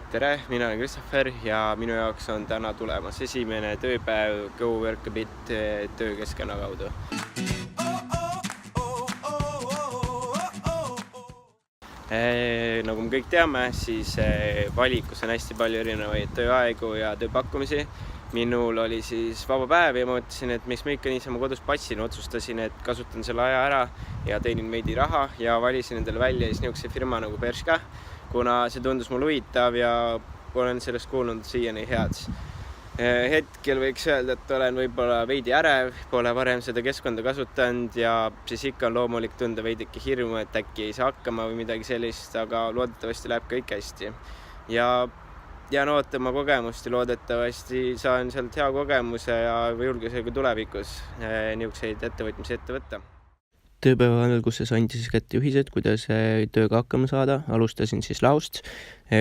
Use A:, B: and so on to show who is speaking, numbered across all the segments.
A: Tere, mina olen Christopher ja minu jaoks on täna tulemas esimene tööpäev Go Work a Bit töökeskkonna kaudu. Nagu me kõik teame, siis valikus on hästi palju erinevaid tööaegu ja tööpakkumisi. Minul oli siis vaba päev ja ma mõtlesin, et miks ma ikka niisama kodus passin, otsustasin, et kasutan selle aja ära ja teenin veidi raha ja valisin endale välja niisuguse firma nagu Bershka, kuna see tundus mul huvitav ja olen sellest kuulnud siiani head. Hetkel võiks öelda, et olen võib-olla veidi ärev, pole varem seda keskkonda kasutanud ja siis ikka on loomulik tunda veidike hirmu, et äkki ei saa hakkama või midagi sellist, aga loodetavasti läheb kõik hästi. Ja jään ootama kogemust ja loodetavasti saan sealt hea kogemuse ja julgusega tulevikus niisuguseid ettevõtmisi ette võtta.
B: Tööpäeva alguses andis kätte juhised, kuidas tööga hakkama saada. Alustasin siis laost,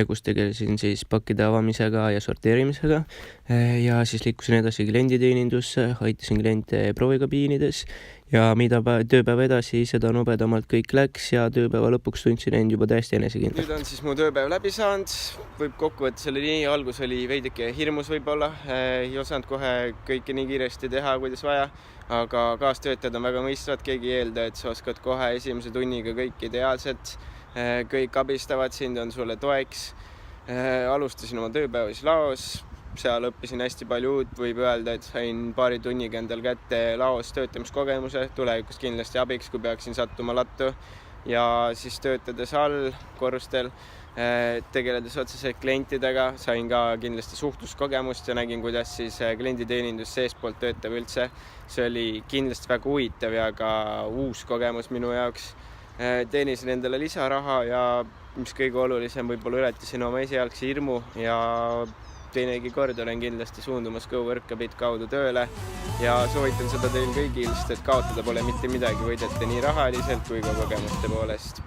B: kus tegelesin siis pakkide avamisega ja sorteerimisega ja siis liikusin edasi klienditeenindusse, aitasin kliente proovikabiinides ja mida tööpäeva edasi, seda nobedamalt kõik läks ja tööpäeva lõpuks tundsin end juba täiesti enesekindlalt.
A: Nüüd on siis mu tööpäev läbi saanud, võib kokkuvõttes oli nii, algus oli veidike hirmus võib-olla, ei osanud kohe kõike nii kiiresti teha, kuidas vaja, aga kaastöötajad on väga mõistvad, keegi ei eelda, et sa oskad kohe esimese tunniga kõik ideaalselt, kõik abistavad sind, on sulle toeks. Alustasin oma tööpäeva siis laos, seal õppisin hästi palju uut, võib öelda, et sain paari tunniga endal kätte laos töötamiskogemuse, tulevikus kindlasti abiks, kui peaksin sattuma lattu ja siis töötades all korrustel, tegeledes otseselt klientidega, sain ka kindlasti suhtluskogemust ja nägin, kuidas siis klienditeenindus seespoolt töötab üldse. See oli kindlasti väga huvitav ja ka uus kogemus minu jaoks. Teenisin endale lisaraha ja mis kõige olulisem, võib-olla ületasin oma esialgse hirmu ja teinegi kord olen kindlasti suundumas Go Work a Bit kaudu tööle ja soovitan seda teil kõigil, sest et kaotada pole mitte midagi, võidete nii rahaliselt kui ka kogemuste poolest.